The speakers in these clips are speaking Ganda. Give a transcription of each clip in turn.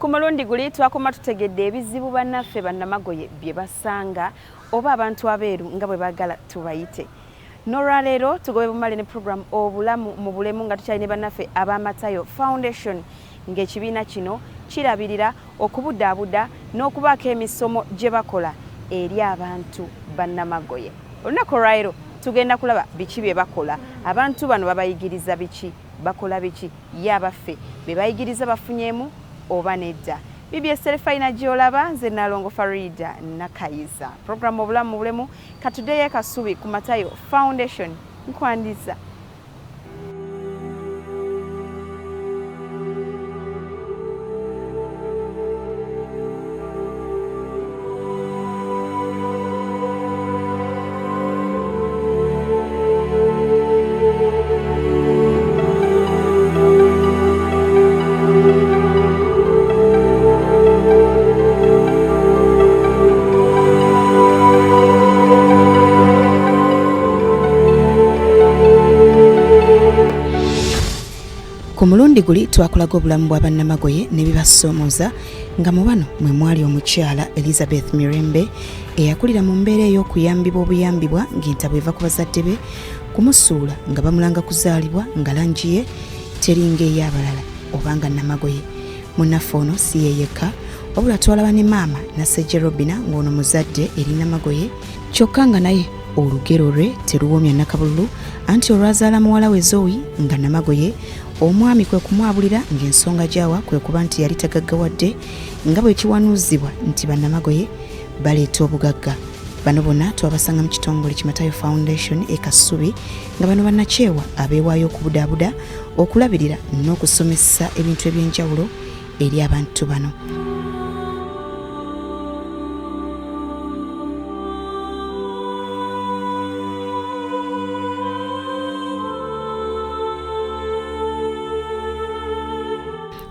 Ku mulundi guli twakoma tutegedde ebizibu bannaffe bannamagoye bye basanga oba abantu abeeru nga bwe baagala tubayite. N'olwaleero tugobe bumale ne program obulamu mu bulemu nga tukyalina bannaffe ab'Amatayo Foundation ng'ekibiina kino kirabirira okubudaabuda n'okubaako emisomo gye bakola eri abantu bannamagoye. Olunaku olwaleero tugenda kulaba biki bye bakola, abantu bano babayigiriza biki, bakola biki, ye abaffe be bayigiriza bafunyeemu oba nedda. Bibi Serefina gy'olaba, nze Nalongo Farida Nakayiza. Program obulamu mu bulemu katuddeyo Kasubi ku Matayo Foundation nkwandiza. Ku mulundi guli twakulaga obulamu bwa bannamagoye ne bibasoomoza nga mu bano mwe mwali omukyala Elizabeth Mirembe eyakulira mu mbeera ey'okuyambibwa obuyambibwa ng'entabo eva ku bazadde be, kumusuula nga bamulanga kuzaalibwa nga langi ye teringa ey'abalala obanga nnamagoye. Munnaffe ono si ye yekka wabula twalaba ne maama Nasejje Robina ng'ono muzadde eri nnamagoye, kyokka nga naye olugero lwe teruwoomya Nakabululu anti olwazaala muwala we Zoe nga nnamagoye omwami kwe kumwabulira ng'ensonga gyawa kwe kuba nti yali tagaggawadde nga bwe kiwanuuzibwa nti bannamagoye baleeta obugagga. Bano bonna twabasanga mu kitongole Matayo Foundation e Kasubi nga bano bannakyewa abeewaayo okubudaabuda, okulabirira n'okusomesa ebintu eby'enjawulo eri abantu bano.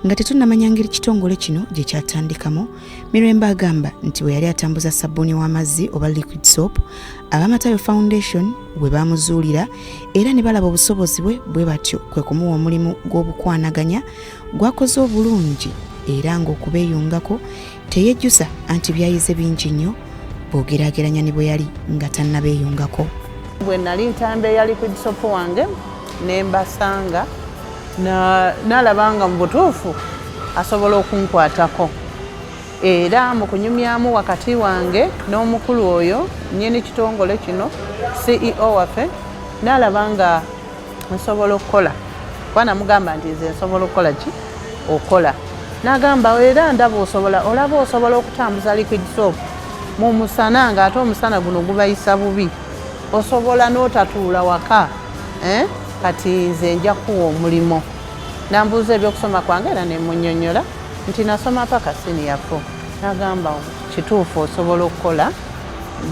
Nga tetunnamanya ngeri kitongole kino gye kyatandikamu, Mirembe agamba nti bwe yali atambuza sabbuuni w'amazzi oba liquid soap, ab'Amatayo Foundation bwe bamuzuulira era ne balaba obusobozi bwe batyo kwe kumuwa omulimu gw'obukwanaganya gwakoze obulungi era ng'okubeeyungako teyejjusa anti byayize bingi nnyo bw'ogeraageranya ne bwe yali nga tannabeeyungako. Bwe nali ntambeeya liquid soap wange ne mbasanga nalabanga mu butuufu asobola okunkwatako era mu kunyumyamu wakati wange n'omukulu oyo nnyini kitongole kino CEO waffe nalabanga nsobola okukola kuba namugamba nti nze nsobola okukola ki okola nagamba era ndaba olaba osobola okutambuza liquid soap mu musana ng'ate omusana guno gubayisa bubi osobola n'otatuula waka kati nze nja kuwa omulimo. Nambuuza ebyokusoma kwange era ne munnyonnyola nti nasoma paka senior 4. Nagamba kituufu osobola okukola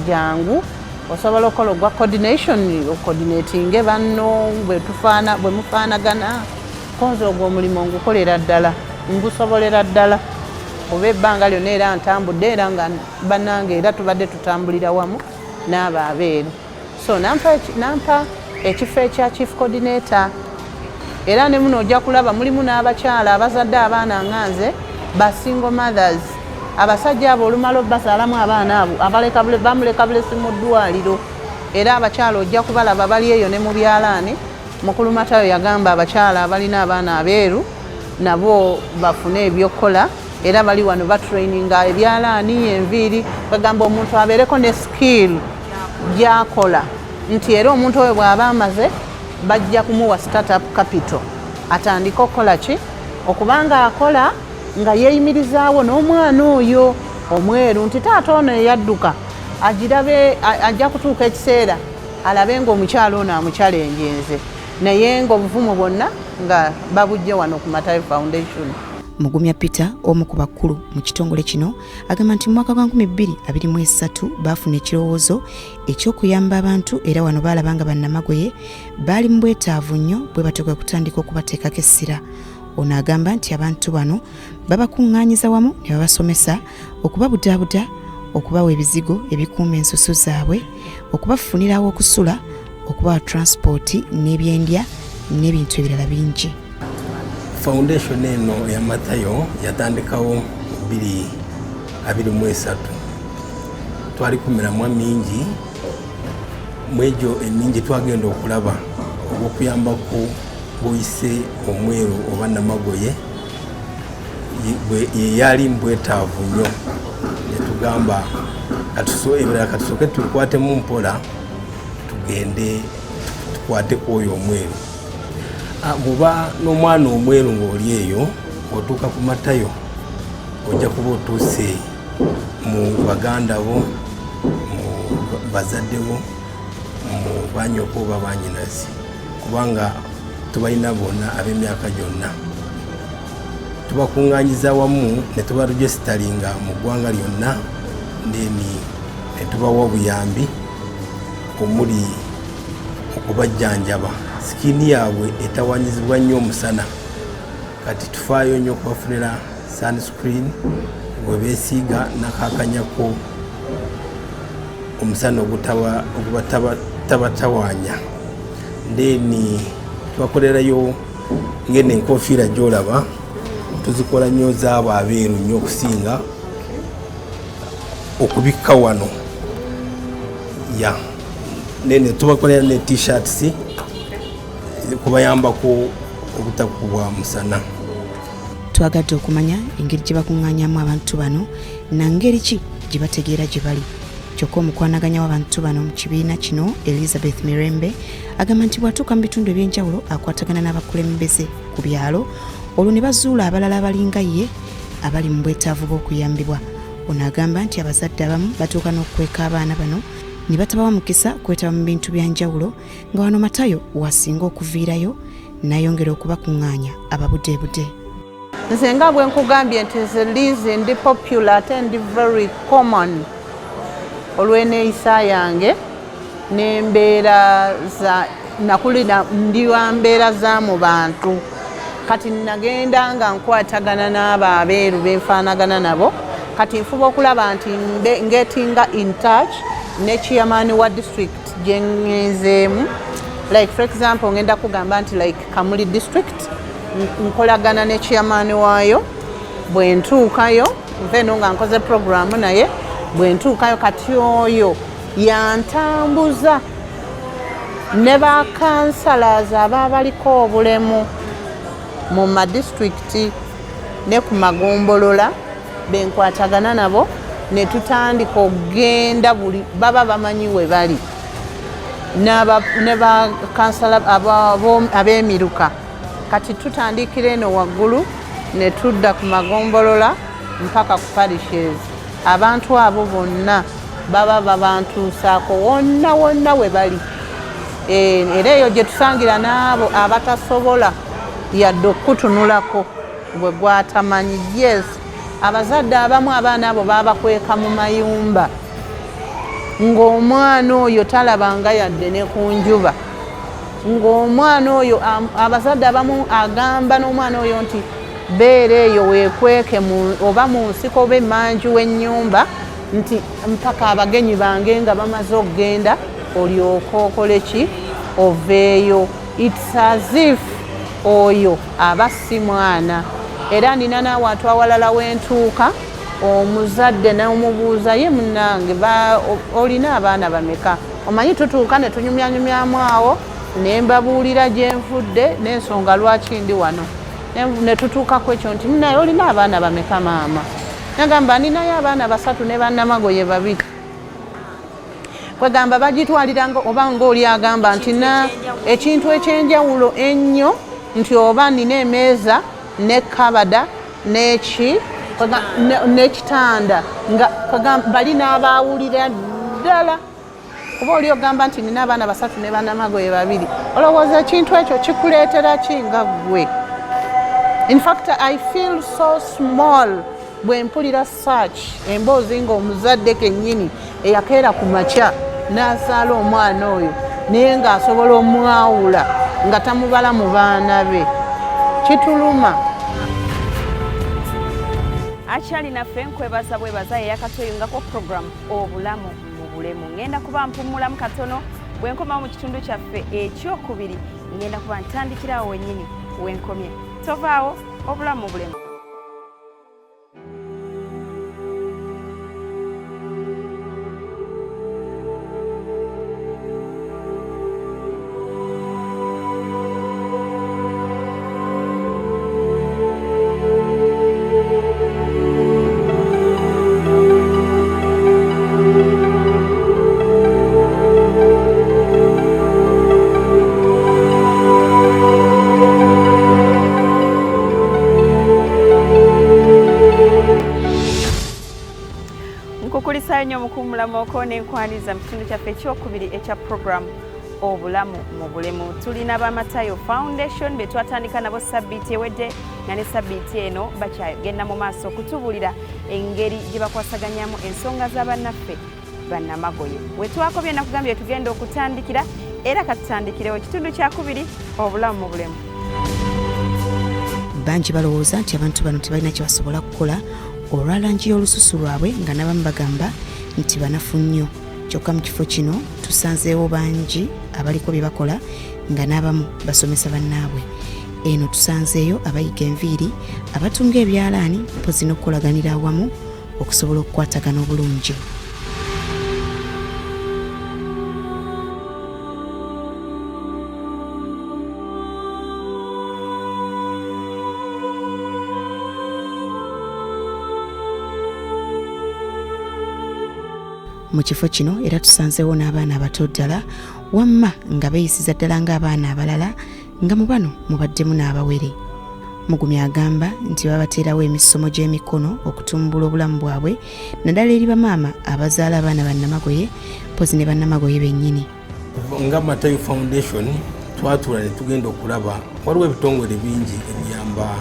jangu, osobola okukola ogwa coordination, coordinating banno bwe mufaanagana, konze ogwo omulimu ngukolera ddala, ngusobolera ddala oba ebbanga lyonna era ntambudde era nga bannange era tubadde tutambulira wamu n'abo abeeru. So nampa ekifo ekya chief coordinator era ne muno ojja kulaba mulimu n'abakyala abazadde abaana nganze ba single mothers, abasajja abo olumala bazaalamu abaana abo bamuleka bulesi mu ddwaliro era abakyala ojja kubalaba bali eyo ne mu byalaani. Mukulu Matayo yagamba abakyala abalina abaana abeeru nabo bafune ebyokukola era bali wano batraininga ebyalaani, enviiri, bagamba omuntu abeereko ne skill gyakola nti era omuntu oyo bw'aba amaze bajja kumuwa startup capital atandika okukola ki okubanga akola nga yeeyimirizaawo n'omwana oyo omweru nti taata ono eyadduka agirabe ajja kutuuka ekiseera alabe ng'omukyala ono amukyalenjenze naye ng'obuvumu bwonna nga babujje wano ku Matayo Foundation. Mugumya Peter omu ku bakulu mu kitongole kino agamba nti mu mwaka gwa 2023 baafuna ekirowoozo eky'okuyamba abantu era wano baalaba nga bannamagoye baali mu bwetaavu nnyo bwe bateekwa kutandika okubateekako essira. Ono agamba nti abantu bano babakuŋŋaanyiza wamu ne babasomesa okubabudaabuda, okubawa ebizigo ebikuuma ensusu zaabwe, okubafunirawo okusula, okubawa transport n'ebyendya n'ebintu ebirala bingi. foundation eno ya Matayo yatandikawo 2023 twali kumiramu mingi mwejo emingi twagenda okulaba okuyambako buyise omweru oba Namagoye yali mbwetaavu nnyo netugamba katusoke tukwatemu mpola tugende tukwate kwoyo omweru buba n'omwana omweru ng'oli eyo otuuka ku Matayo ojja kuba otuuse mu baganda bo mu bazadde bo mu banyoko oba banyinazi kubanga tubalina bonna ab'emyaka gyonna tubakuŋŋaanyiza wamu ne tubaregisteringa mu ggwanga lyonna ndeni ne tubawa obuyambi omuli okubajjanjaba sikini yaabwe etawanyizibwa nnyo omusana kati tufaayo nnyo okubafunira sunscreen gwe beesiiga nakakanyako omusana ogutabatawanya ndeni tubakolerayo ngene enkofiira gyolaba tuzikola nnyo zaabo abeeru nnyo okusinga okubikka wano ya nene tubakolera ne t-shirts kubayambako obutakubwa musana. Twagadde okumanya engeri gye bakuŋŋaanyamu abantu bano nangeri ki gye bategeera gye bali. Kyokka omukwanaganya w'abantu bano mu kibiina kino Elizabeth Mirembe agamba nti bw'atuuka mu bitundu eby'enjawulo akwatagana n'abakulembeze ku byalo olwo ne bazuula abalala abalinga ye abali mu bwetaavu bw'okuyambibwa. Ono agamba nti abazadde abamu batuuka n'okukweka abaana bano ne batabawa mukisa kwetaba mu bintu byanjawulo nga wano Matayo wasinga okuviirayo nayongera okubakuŋŋaanya ababudeebude. Nze nga bwe nkugambye nti Lizi ndi popular ate ndi very common olw'enneeyisa yange n'embeera za nakulira ndi wa mbeera za mu bantu kati nagenda nga nkwatagana n'abo abeeru benfaanagana nabo kati nfuba okulaba nti ngetinga in touch ne chairman wa district gye ngenzeemu like for example ngenda kugamba nti like Kamuli district nkolagana ne chairman waayo bwe ntuukayo nfeeno nga nkoze programu naye bwe ntuukayo kati oyo yantambuza ne bakansalas aba baliko obulemu mu madistricti ne ku magombolola benkwatagana nabo ne tutandika okugenda buli baba bamanyi we bali ne bakansala ab'emiruka kati tutandikira eno waggulu ne tudda ku magombolola mpaka ku parishes abantu abo bonna baba babantuusaako wonna wonna we bali era eyo gye tusangira n'abo abatasobola yadde okutunulako bwe gwatamanyi. Yes, abazadde abamu abaana abo babakweka mu mayumba ng'omwana oyo talabanga yadde ne ku njuba ng'omwana oyo abazadde abamu agamba n'omwana oyo nti beera eyo weekweke oba mu nsiko oba emmanju w'ennyumba nti mpaka abagenyi bange nga bamaze okugenda olyoka okole ki oveeyo. It's as if oyo aba si mwana. Era nina n'awantu awalala w'entuuka omuzadde n'omubuuza ye munnange olina abaana bameka omanyi tutuuka ne tunyumyanyumyamu awo ne mbabuulira gye nvudde n'ensonga lwaki ndi wano ne tutuukako ekyo nti munaye olina abaana bameka maama nagamba ninayo abaana 3 ne bannamagoye 2 kwegamba bagitwaliranga oba ng'oli agamba nti ekintu ekyenjawulo ennyo nti oba nina emeeza ne kabada n'ekitanda nga bali n'abaawulira ddala kuba oli ogamba nti nina abaana 3 ne bannamagoye 2 olowooza ekintu ekyo kikuleetera ki nga ggwe. In fact I feel so small bwe mpulira search emboozi ng'omuzadde kennyini eyakeera ku makya n'azaala omwana oyo naye ng'asobola omwawula nga tamubala mu baana be kituluma. Akyali naffe nkwebaza bwebaza yeyakatweyungako program obulamu mu bulemu. Ngenda kuba mpumulamu katono bwe nkomawo mu kitundu kyaffe ekyokubiri ngenda kuba ntandikirawo wennyini wenkomye. tovaawo obulamu mu bulemu. Nkukulisayo nnyo mukuumulamu okoona enkwaniza mu kitundu kyaffe ekyokubiri ekya program obulamu mu bulemu. Tulina b'Amatayo Foundation be twatandika nabo sabbiiti ewedde nga ne sabbiiti eno bakyagenda mu maaso okutubuulira engeri gye bakwasaganyamu ensonga z'abannaffe bannamagoye. We twakobye nakugambye tugenda okutandikira era katutandikirewo ekitundu kyakubiri obulamu mu bulemu. Bangi balowooza nti abantu bano tebalina kye basobola kukola olwa langi y'olususu lwabwe nga n'abamu bagamba nti banafu nnyo. Kyokka mu kifo kino tusanzeewo bangi abaliko bye bakola nga n'abamu basomesa bannaabwe. Eno tusanzeeyo abayiga enviiri, abatunga ebyalaani mpozi n'okukolaganira awamu okusobola okukwatagana obulungi. Mu kifo kino era tusanzeewo n'abaana abato ddala wamma nga beeyisiza ddala ng'abaana abalala nga mu bano mubaddemu n'abawere. Mugumya agamba nti babateerawo emisomo gy'emikono okutumbula obulamu bwabwe naddala eri bamaama abazaala abaana bannamagoye mpozi ne bannamagoye bennyini. Nga Matayo Foundation twatula ne tugenda okulaba waliwo ebitongole bingi ebiyamba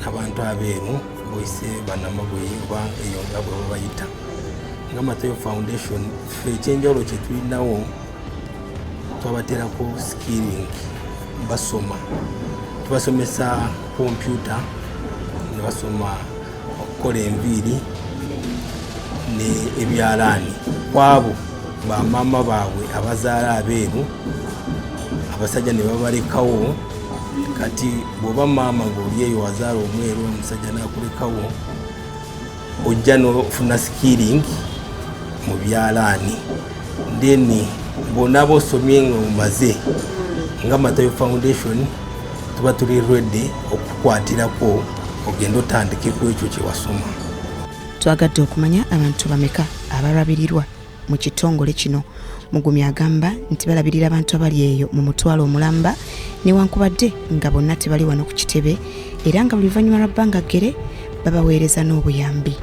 abantu abeeru boyise bannamagoye oba eyo nga bwe babayita. Nga Matayo Foundation ffe ekyenjawulo kye tulinawo twabateerako skilling basoma, tubasomesa kompyuta ne basoma okukola enviiri ne ebyalaani kwabo bamaama baabwe abazaala abeeru abasajja ne babalekawo. Kati bw'oba maama ng'oli eyo wazaala omweru omusajja n'akulekawo ojja n'ofuna skilling mu byalaani then bonna bosomye nga omaze nga Matayo Foundation tuba tuli ready okukwatirako ogenda otandike ku ekyo kye wasoma. Twagadde okumanya abantu bameka abalabirirwa mu kitongole kino. Mugumya agamba nti balabirira abantu abali eyo mu mutwalo omulamba newankubadde nga bonna tebali wano ku kitebe era nga buli luvannyuma lwa bbanga ggere babaweereza n'obuyambi.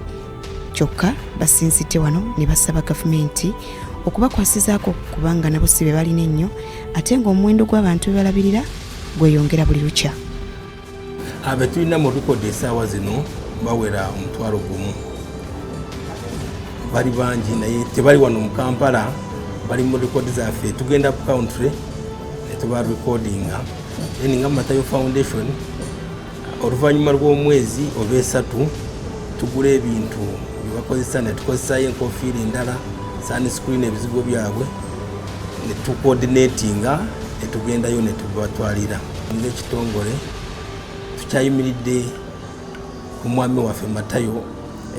Kyokka basinzidde wano ne basaba gavumenti okubakwasizaako kubanga nabo si be balina ennyo ate ng'omuwendo gw'abantu be balabirira gweyongera buli lukya. Abe tulina mu rekodi essaawa zino bawera 1,000. Bali bangi naye tebali wano mu Kampala, bali mu rekodi zaffe. Tugenda ku country ne tuba recordinga. Nga Matayo Foundation oluvannyuma lw'omwezi oba 3 tugula ebintu bye bakozesa ne tukozesayo enkofiira endala sunscreen ebizigo byabwe ne tucoordinatinga ne tugendayo ne tubatwalira. Ng'ekitongole tukyayimiridde ku mwami waffe Matayo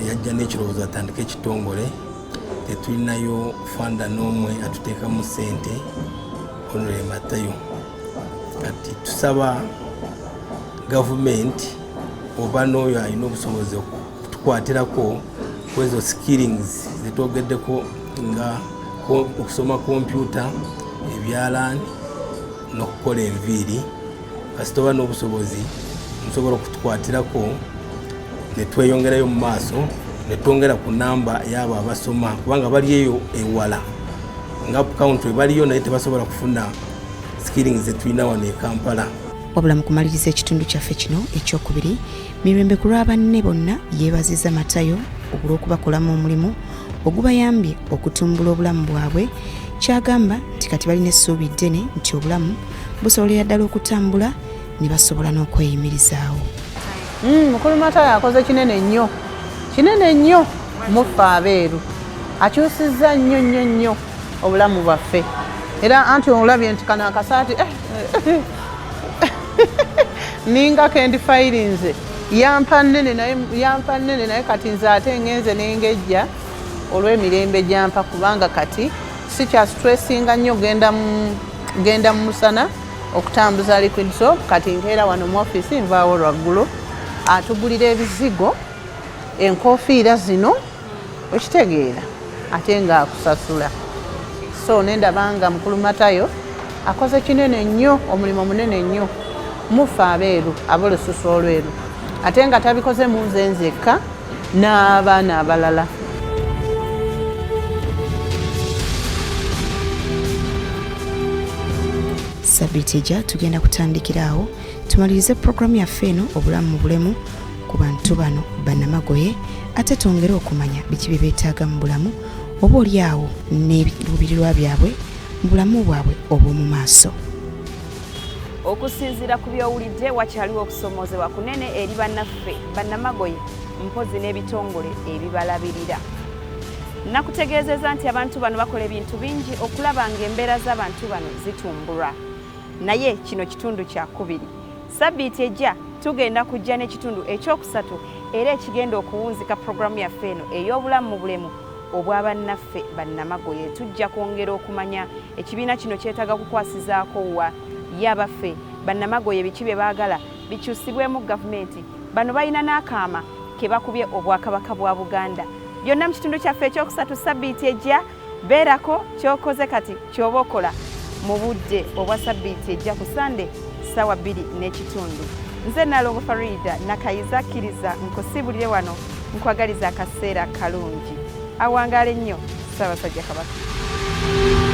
eyajja n'ekirowoozo atandika ekitongole. Tetulinayo fanda n'omwe atuteekamu ssente Honorable Matayo. Kati tusaba gavumenti oba n'oyo alina obusobozi okutukwatirako kwezo skillings zetwogeddeko nga okusoma kompyuta, ebyalaani n'okukola enviiri. Kasita oba n'obusobozi musobola okutukwatirako ne tweyongerayo mu maaso ne twongera ku namba y'abo abasoma kubanga bali eyo ewala nga country baliyo naye tebasobola kufuna skillings zetulina wano e Kampala. Wabula mu kumaliriza ekitundu kyaffe kino ekyokubiri, Mirembe ku lwa banne bonna yeebaziza Matayo olw'okubakolamu omulimu ogubayambye okutumbula obulamu bwabwe. Kyagamba nti kati balina essuubi ddene nti obulamu busobolera ddala okutambula ne basobola n'okweyimirizaawo. Mukulu Matayo akoze kinene nnyo muffe abeeru, akyusizza nnyo obulamu bwaffe era anti olabye nti kano akasaati ninga kendi fairinze yampa nnene naye kati nze ate ngenze nengejja olw'emirembe gyampa kubanga kati si kya stressinga nnyo genda mu musana okutambuza liquid soap kati nkeera wano mu office nvaawo lwaggulu atugulira ebizigo enkofiira zino okitegeera ate ng'akusasula so nendabanga mukulu Matayo akoze kinene nnyo omulimu munene nnyo mufe abeeru ab'olususu olweru ate nga tabikoze mu nze nzekka n'abaana abalala. Sabbiiti ejja tugenda kutandikira awo tumalirize puroguramu yaffe eno obulamu mu bulemu ku bantu bano bannamagoye ate twongere okumanya biki bye beetaaga mu bulamu oba oli awo n'ebiruubirirwa byabwe mu bulamu bwabwe obw'omu maaso. Okusinziira ku by'owulidde wakyaliwo okusomoozebwa kunene eri bannaffe bannamagoye mpozi n'ebitongole ebibalabirira. Nakutegeezeza nti abantu bano bakola ebintu bingi okulaba ng'embeera z'abantu bano zitumbulwa. Naye kino kitundu kya kubiri. Sabbiiti ejja tugenda kujja n'ekitundu ekyokusatu era ekigenda okuwunzika puroguramu yaffe eno ey'obulamu mu bulemu obw'abannaffe bannamagoye. Tujja kwongera okumanya ekibiina kino kyetaaga kukwasizaako wa yabaffe bannamagoye biki bye baagala bikyusibwemu gavumenti. Bano balina n'akaama ke bakubye obwakabaka bwa Buganda. Byonna mu kitundu kyaffe ekyokusatu sabbiiti ejja beerako ky'okoze kati ky'oba okola mu budde obwa sabbiiti ejja ku Sande ssaawa 2:30. Nze Nalongo Farida Nakayiza akkiriza nkusibulire wano nkwagaliza akaseera kalungi. Awangaale nnyo Ssaabasajja Kabaka.